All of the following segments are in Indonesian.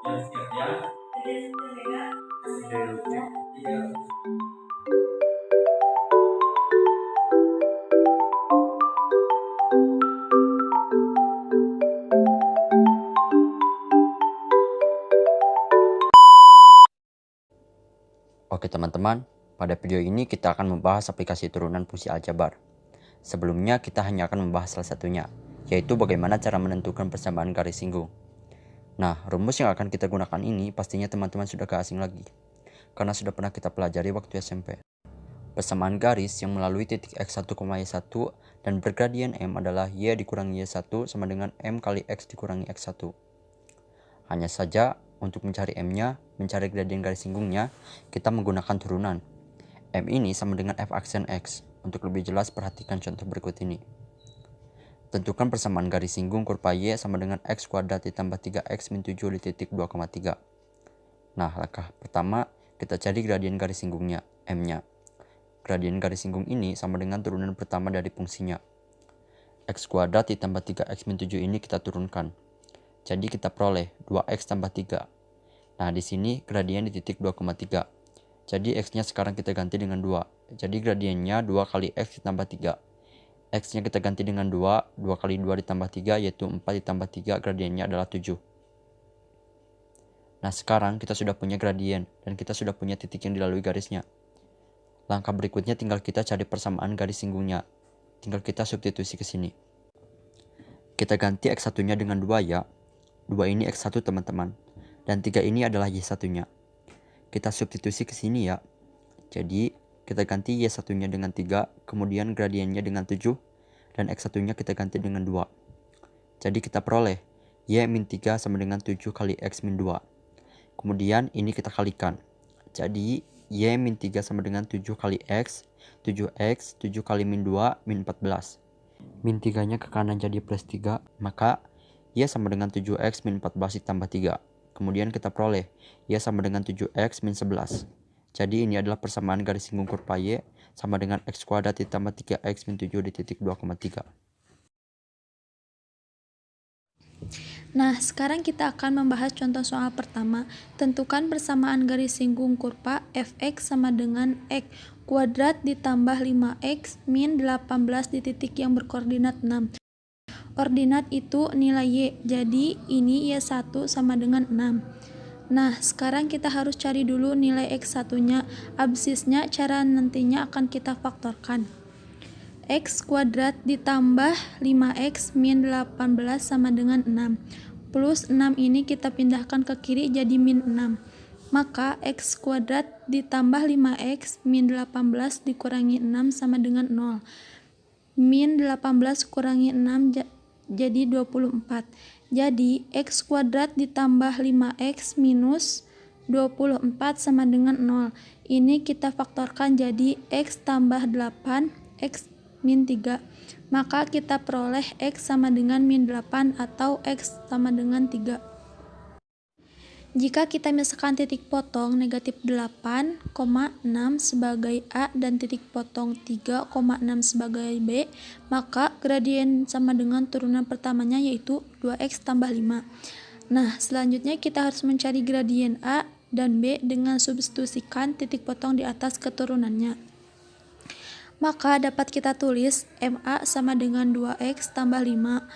yang siap ya. Deduktif. Oke teman-teman, pada video ini kita akan membahas aplikasi turunan fungsi aljabar. Sebelumnya kita hanya akan membahas salah satunya, yaitu bagaimana cara menentukan persamaan garis singgung. Nah, rumus yang akan kita gunakan ini pastinya teman-teman sudah gak asing lagi, karena sudah pernah kita pelajari waktu SMP. Persamaan garis yang melalui titik x1, y1 dan bergradien m adalah y dikurangi y1 sama dengan m kali x dikurangi x1. Hanya saja, untuk mencari m-nya, mencari gradien garis singgungnya, kita menggunakan turunan. M ini sama dengan f aksen x. Untuk lebih jelas, perhatikan contoh berikut ini. Tentukan persamaan garis singgung kurva y sama dengan x kuadrat ditambah 3x min 7 di titik 2,3. Nah, langkah pertama, kita cari gradien garis singgungnya, m-nya. Gradien garis singgung ini sama dengan turunan pertama dari fungsinya. X kuadrat ditambah 3x min 7 ini kita turunkan. Jadi kita peroleh 2x tambah 3. Nah, di sini gradien di titik 2,3. Jadi x-nya sekarang kita ganti dengan 2. Jadi gradiennya 2 kali x ditambah 3. X-nya kita ganti dengan 2. 2 kali 2 ditambah 3 yaitu 4 ditambah 3, gradiennya adalah 7. Nah, sekarang kita sudah punya gradien dan kita sudah punya titik yang dilalui garisnya. Langkah berikutnya tinggal kita cari persamaan garis singgungnya. Tinggal kita substitusi ke sini. Kita ganti x1-nya dengan 2 ya. 2 ini x1 teman-teman. Dan 3 ini adalah y1-nya. Kita substitusi ke sini ya. Jadi kita ganti y1-nya dengan 3, kemudian gradiennya dengan 7, dan x1-nya kita ganti dengan 2. Jadi kita peroleh y min 3 sama dengan 7 kali x min 2. Kemudian ini kita kalikan. Jadi y min 3 sama dengan 7 kali x, 7x, 7 kali min 2, min 14. Min 3-nya ke kanan jadi plus 3, maka y sama dengan 7x min 14 ditambah 3. Kemudian kita peroleh y sama dengan 7x min 11. Jadi ini adalah persamaan garis singgung kurva y sama dengan x kuadrat ditambah 3x min 7 di titik 2,3. Nah, sekarang kita akan membahas contoh soal pertama. Tentukan persamaan garis singgung kurva fx sama dengan x kuadrat ditambah 5x min 18 di titik yang berkoordinat 6. Ordinat itu nilai y, jadi ini y1 sama dengan 6. Nah, sekarang kita harus cari dulu nilai x1-nya, absisnya, cara nantinya akan kita faktorkan. X kuadrat ditambah 5x min 18 sama dengan 6. Plus 6 ini kita pindahkan ke kiri jadi min 6. Maka x kuadrat ditambah 5x min 18 dikurangi 6 sama dengan 0. Min 18 kurangi 6 jadi 24. Jadi x kuadrat ditambah 5x minus 24 sama dengan 0. Ini kita faktorkan jadi x tambah 8, x min 3. Maka kita peroleh x sama dengan min 8 atau x sama dengan 3. Jika kita misalkan titik potong negatif 8,6 sebagai A dan titik potong 3,6 sebagai B, maka gradien sama dengan turunan pertamanya yaitu 2x tambah 5. Nah, selanjutnya kita harus mencari gradien A dan B dengan substitusikan titik potong di atas keturunannya. Maka dapat kita tulis MA sama dengan 2x tambah 5.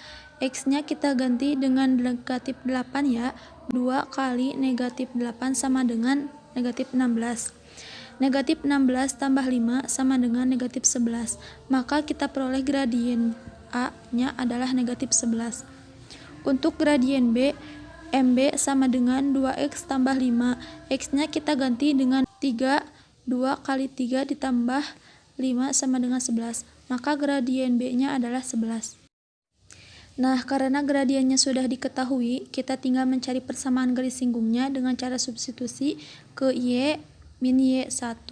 X-nya kita ganti dengan negatif 8 ya. 2 kali negatif 8 sama dengan negatif 16. Negatif 16 tambah 5 sama dengan negatif 11. Maka kita peroleh gradien A-nya adalah negatif 11. Untuk gradien B, MB sama dengan 2x tambah 5. X-nya kita ganti dengan 3. 2 kali 3 ditambah 5 sama dengan 11. Maka gradien B-nya adalah 11. Nah, karena gradiennya sudah diketahui, kita tinggal mencari persamaan garis singgungnya dengan cara substitusi ke y min y1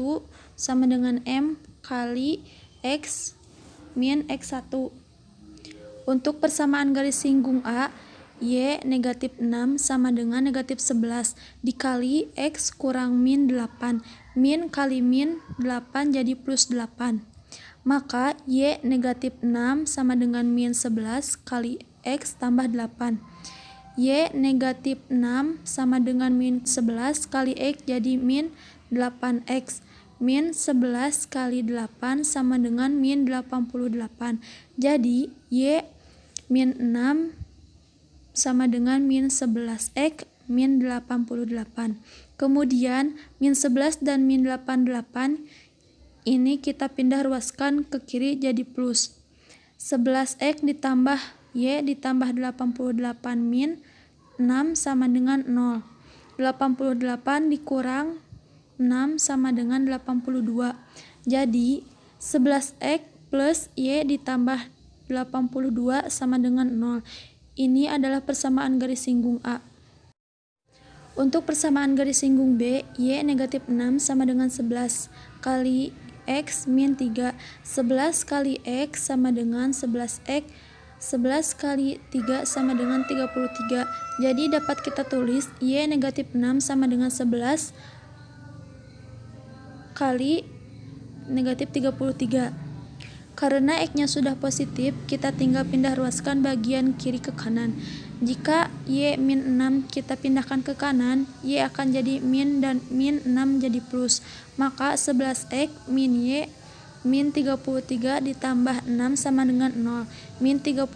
sama dengan m kali x min x1. Untuk persamaan garis singgung A, y negatif 6 sama dengan negatif 11 dikali x kurang min 8. Min kali min 8 jadi plus 8. Maka y negatif 6 sama dengan min 11 kali x tambah 8. Y negatif 6 sama dengan min 11 kali X jadi min 8X. Min 11 kali 8 sama dengan min 88. Jadi Y min 6 sama dengan min 11X min 88. Kemudian min 11 dan min 88 ini kita pindah ruaskan ke kiri jadi plus. 11X ditambah Y ditambah 88 min 6 sama dengan 0. 88 dikurang 6 sama dengan 82. Jadi 11X plus Y ditambah 82 sama dengan 0. Ini adalah persamaan garis singgung A. Untuk persamaan garis singgung B, Y negatif 6 sama dengan 11 kali X min 3. 11 kali X sama dengan 11X. 11 kali 3 sama dengan 33. Jadi dapat kita tulis Y negatif 6 sama dengan 11 kali negatif 33. Karena X-nya sudah positif, kita tinggal pindah ruaskan bagian kiri ke kanan. Jika Y min 6 kita pindahkan ke kanan, Y akan jadi min dan min 6 jadi plus. Maka 11X min Y min 33 ditambah 6 sama dengan 0. Min 33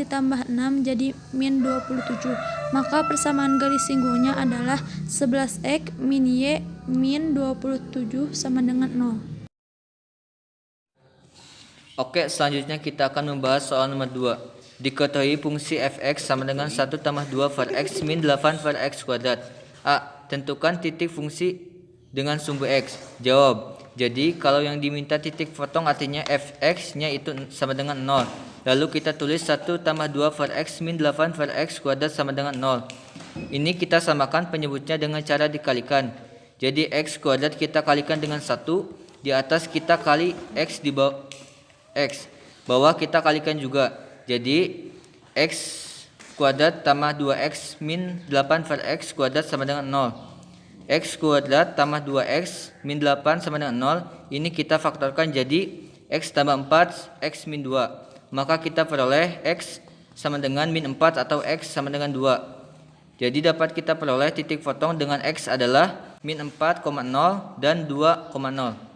ditambah 6 jadi min 27. Maka persamaan garis singgungnya adalah 11X min Y min 27 sama dengan 0. Oke, selanjutnya kita akan membahas soal nomor 2. Diketahui fungsi fx sama dengan 1 tambah 2 per x min 8 per x kuadrat. A. Tentukan titik fungsi dengan sumbu x. Jawab. Jadi kalau yang diminta titik potong artinya fx-nya itu sama dengan 0. Lalu kita tulis 1 tambah 2 per x min 8 per x kuadrat sama dengan 0. Ini kita samakan penyebutnya dengan cara dikalikan. Jadi x kuadrat kita kalikan dengan 1. Di atas kita kali x di bawah x. Bawah kita kalikan juga. Jadi x kuadrat tambah 2x min 8 per x kuadrat sama dengan 0. X kuadrat tambah 2x min 8 sama dengan 0. Ini kita faktorkan jadi x tambah 4 x min 2. Maka kita peroleh x sama dengan min 4 atau x sama dengan 2. Jadi dapat kita peroleh titik potong dengan x adalah min 4,0 dan 2,0.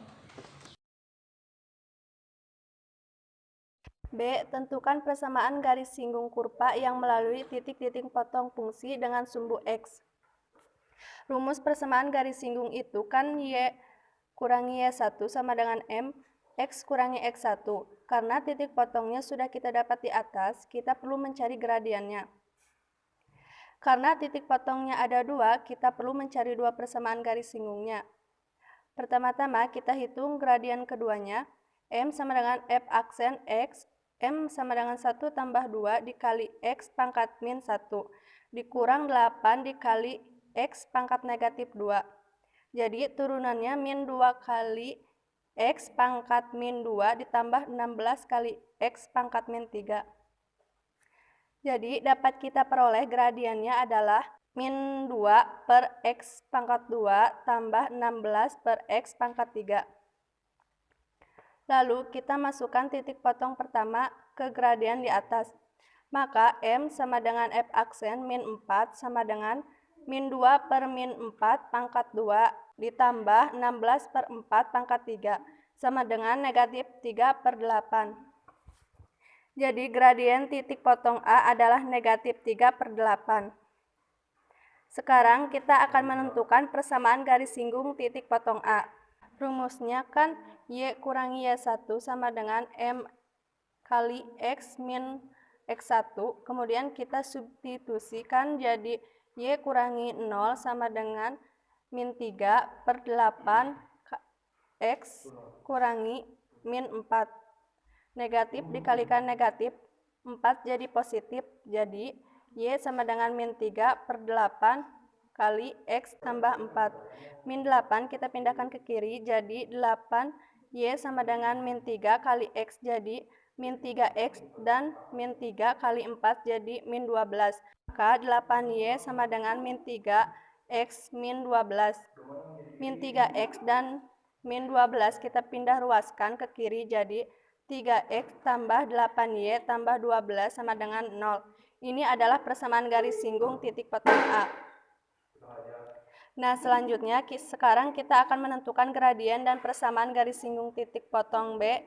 B. Tentukan persamaan garis singgung kurva yang melalui titik-titik potong fungsi dengan sumbu X. Rumus persamaan garis singgung itu kan Y kurangi Y1 sama dengan M, X kurangi X1. Karena titik potongnya sudah kita dapat di atas, kita perlu mencari gradiennya. Karena titik potongnya ada 2, kita perlu mencari 2 persamaan garis singgungnya. Pertama-tama kita hitung gradien keduanya, M sama dengan F aksen X, M sama dengan 1 tambah 2 dikali X pangkat min 1 dikurang 8 dikali X pangkat negatif 2. Jadi turunannya min 2 kali X pangkat min 2 ditambah 16 kali X pangkat min 3. Jadi dapat kita peroleh gradiennya adalah min 2 per X pangkat 2 tambah 16 per X pangkat 3. Lalu kita masukkan titik potong pertama ke gradien di atas. Maka M sama dengan F aksen min 4 sama dengan min 2 per min 4 pangkat 2 ditambah 16 per 4 pangkat 3 sama dengan negatif 3 per 8. Jadi gradien titik potong A adalah negatif 3 per 8. Sekarang kita akan menentukan persamaan garis singgung titik potong A. Rumusnya kan Y kurangi Y1 sama dengan M kali X min X1. Kemudian kita substitusikan jadi Y kurangi 0 sama dengan min 3 per 8 X kurangi min 4. Negatif dikalikan negatif, 4 jadi positif. Jadi Y sama dengan min 3 per 8 kali X tambah 4. Min 8 kita pindahkan ke kiri, jadi 8 Y sama dengan min 3 kali X jadi min 3X dan min 3 kali 4 jadi min 12. Maka 8Y sama dengan min 3X min 12. Min 3X dan min 12 kita pindah ruaskan ke kiri jadi 3X tambah 8Y tambah 12 sama dengan 0. Ini adalah persamaan garis singgung titik potong A. Nah, selanjutnya sekarang kita akan menentukan gradien dan persamaan garis singgung titik potong B.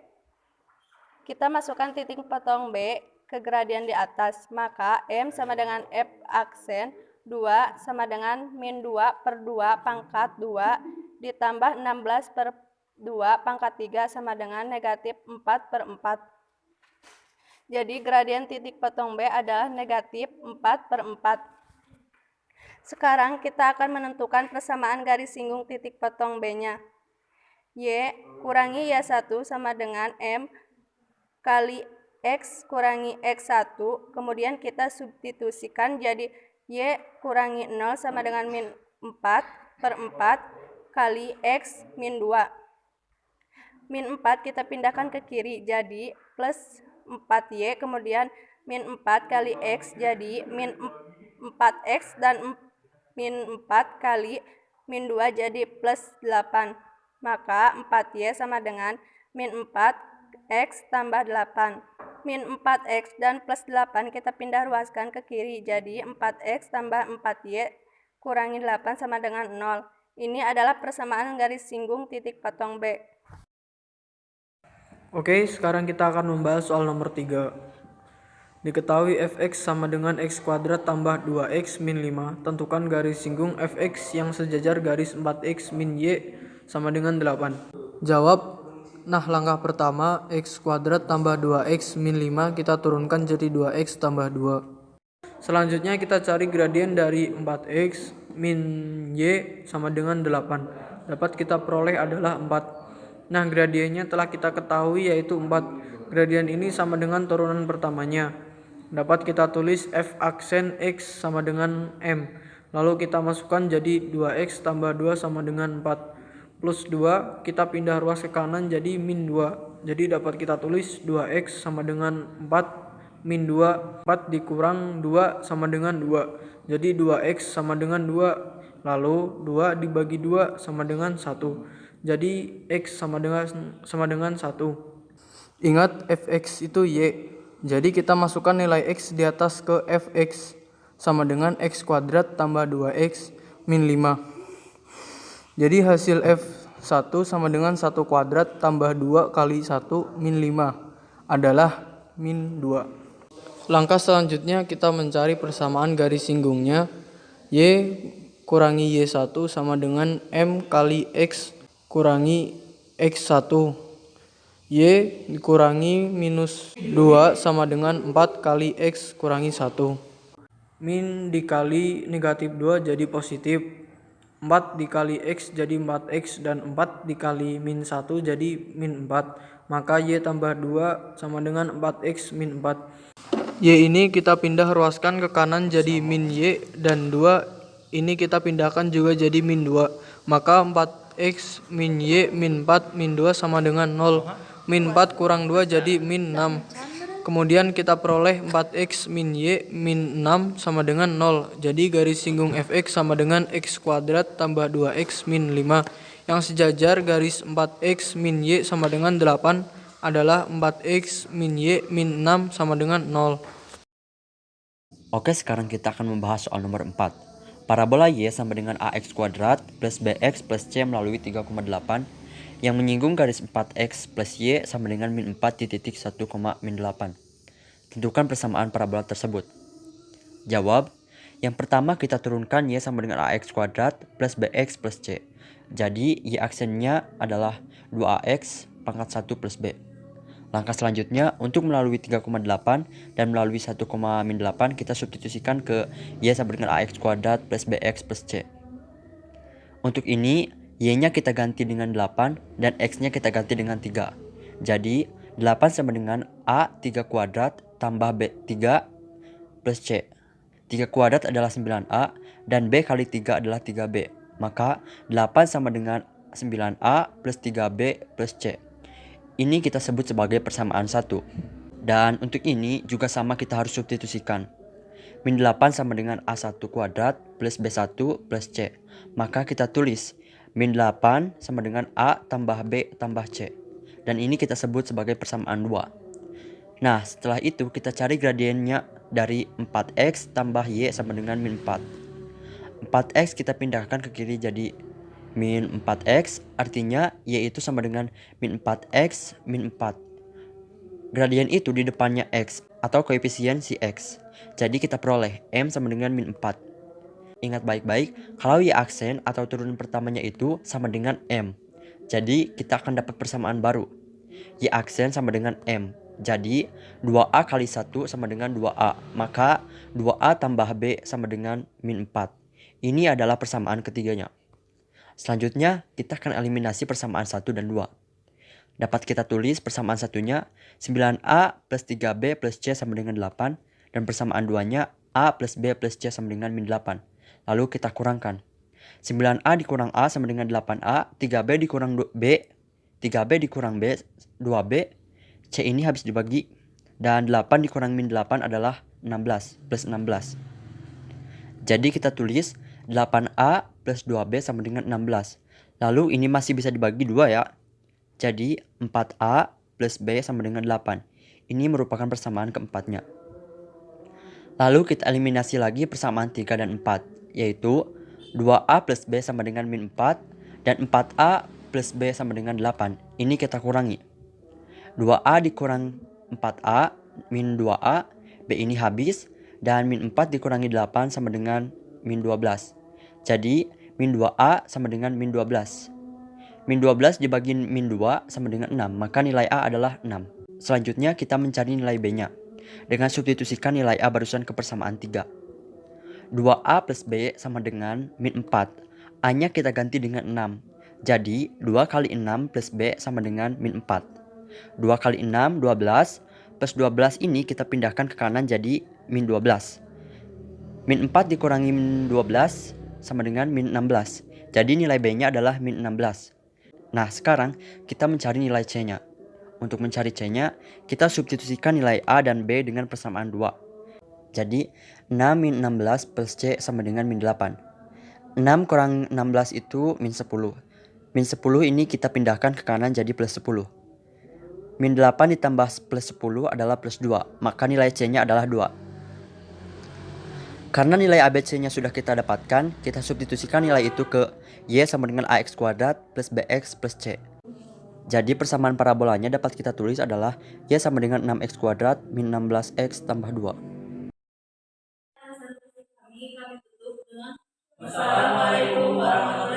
Kita masukkan titik potong B ke gradien di atas, maka M sama dengan F aksen 2 sama dengan min 2 per 2 pangkat 2 ditambah 16 per 2 pangkat 3 sama dengan negatif 4 per 4. Jadi gradien titik potong B adalah negatif 4 per 4. Sekarang kita akan menentukan persamaan garis singgung titik potong B-nya. Y kurangi Y1 sama dengan M kali X kurangi X1, kemudian kita substitusikan jadi Y kurangi 0 sama dengan min 4 per 4 kali X min 2. Min 4 kita pindahkan ke kiri jadi plus 4Y, kemudian min 4 kali X jadi min 4X dan min 4 kali min 2 jadi plus 8. Maka 4Y sama dengan min 4X tambah 8. Min 4X dan plus 8 kita pindah ruaskan ke kiri. Jadi 4X tambah 4Y kurangi 8 sama dengan 0. Ini adalah persamaan garis singgung titik potong B. Oke, sekarang kita akan membahas soal nomor 3. Diketahui fx sama dengan x kuadrat tambah 2x min 5. Tentukan garis singgung fx yang sejajar garis 4x min y sama dengan 8. Jawab. Nah, langkah pertama x kuadrat tambah 2x min 5 kita turunkan jadi 2x tambah 2. Selanjutnya kita cari gradien dari 4x min y sama dengan 8. Dapat kita peroleh adalah 4. Nah, gradiennya telah kita ketahui yaitu 4. Gradien ini sama dengan turunan pertamanya. Dapat kita tulis f aksen x sama dengan m. Lalu kita masukkan jadi 2x tambah 2 sama dengan 4. Plus 2 kita pindah ruas ke kanan jadi min 2. Jadi dapat kita tulis 2x sama dengan 4 min 2. 4 dikurang 2 sama dengan 2. Jadi 2x sama dengan 2. Lalu 2 dibagi 2 sama dengan 1. Jadi x sama dengan 1. Ingat fx itu y. Jadi kita masukkan nilai x di atas ke fx sama dengan x kuadrat tambah 2x min 5. Jadi hasil f1 sama dengan 1 kuadrat tambah 2 kali 1 min 5 adalah min 2. Langkah selanjutnya kita mencari persamaan garis singgungnya. Y kurangi y1 sama dengan m kali x kurangi x1. Y dikurangi minus 2 sama dengan 4 kali X kurangi 1. Min dikali negatif 2 jadi positif. 4 dikali X jadi 4X dan 4 dikali min 1 jadi min 4. Maka Y tambah 2 sama dengan 4X min 4. Y ini kita pindah ruaskan ke kanan jadi min Y dan 2 ini kita pindahkan juga jadi min 2. Maka 4X min Y min 4 min 2 sama dengan 0. Min 4 kurang 2 jadi min 6. Kemudian kita peroleh 4x min y min 6 sama dengan 0. Jadi garis singgung fx sama dengan x kuadrat tambah 2x min 5. Yang sejajar garis 4x min y sama dengan 8 adalah 4x min y min 6 sama dengan 0. Oke, sekarang kita akan membahas soal nomor 4. Parabola y sama dengan ax kuadrat plus bx plus c melalui 3,8 yang menyinggung garis 4x plus y sama dengan min 4 di titik 1, min 8. Tentukan persamaan parabola tersebut. Jawab. Yang pertama kita turunkan y sama dengan ax kuadrat plus bx plus c. Jadi y aksennya adalah 2ax pangkat 1 plus b. Langkah selanjutnya untuk melalui 3,8 dan melalui 1, min 8 kita substitusikan ke y sama dengan ax kuadrat plus bx plus c. Untuk ini y-nya kita ganti dengan 8 dan x-nya kita ganti dengan 3. Jadi 8 sama dengan a 3 kuadrat tambah b 3 plus c. 3 kuadrat adalah 9a dan b kali 3 adalah 3b. Maka 8 sama dengan 9a plus 3b plus c. Ini kita sebut sebagai persamaan 1. Dan untuk ini juga sama kita harus substitusikan. Min 8 sama dengan a1 kuadrat plus b1 plus c. Maka kita tulis min 8 sama dengan A tambah B tambah C. Dan ini kita sebut sebagai persamaan 2. Nah, setelah itu kita cari gradiennya dari 4x tambah y sama dengan min 4. 4x kita pindahkan ke kiri jadi min 4x, artinya y itu sama dengan min 4x min 4. Gradien itu di depannya x atau koefisien si x. Jadi kita peroleh m sama dengan min 4. Ingat baik-baik, kalau y aksen atau turunan pertamanya itu sama dengan m. Jadi kita akan dapat persamaan baru. Y aksen sama dengan m. Jadi 2a kali 1 sama dengan 2a. Maka 2a tambah b sama dengan min 4. Ini adalah persamaan ketiganya. Selanjutnya kita akan eliminasi persamaan 1 dan 2. Dapat kita tulis persamaan satunya 9a plus 3b plus c sama dengan 8. Dan persamaan 2-nya a plus b plus c sama dengan min 8. Lalu kita kurangkan. 9a dikurang a sama dengan 8a. 3b dikurang b. 3b dikurang b 2b. C ini habis dibagi. Dan 8 dikurang min 8 adalah 16 plus 16. Jadi kita tulis 8a plus 2b sama dengan 16. Lalu ini masih bisa dibagi 2 ya. Jadi 4a plus b sama dengan 8. Ini merupakan persamaan keempatnya. Lalu kita eliminasi lagi persamaan 3 dan 4. Yaitu 2a plus b sama dengan min 4. Dan 4a plus b sama dengan 8. Ini kita kurangi. 2a dikurang 4a min 2a. B ini habis. Dan min 4 dikurangi 8 sama dengan min 12. Jadi min 2a sama dengan min 12. Min 12 dibagi min 2 sama dengan 6. Maka nilai a adalah 6. Selanjutnya kita mencari nilai b-nya. Dengan substitusikan nilai a barusan ke persamaan 3. 2a plus b sama dengan min 4. A-nya kita ganti dengan 6. Jadi 2 kali 6 plus b sama dengan min 4. 2 kali 6 12. Plus 12 ini kita pindahkan ke kanan jadi min 12. Min 4 dikurangi min 12 sama dengan min 16. Jadi nilai b-nya adalah min 16. Nah sekarang kita mencari nilai c-nya. Untuk mencari c-nya kita substitusikan nilai a dan b dengan persamaan 2. Jadi 6 min 16 plus c sama dengan min 8. 6 kurang 16 itu min 10. Min 10 ini kita pindahkan ke kanan jadi plus 10. Min 8 ditambah plus 10 adalah plus 2. Maka nilai c-nya adalah 2. Karena nilai ABC-nya sudah kita dapatkan, kita substitusikan nilai itu ke y sama dengan ax kuadrat plus bx plus c. Jadi persamaan parabolanya dapat kita tulis adalah y sama dengan 6x kuadrat min 16x tambah 2. Wassalamualaikum warahmatullahi wabarakatuh.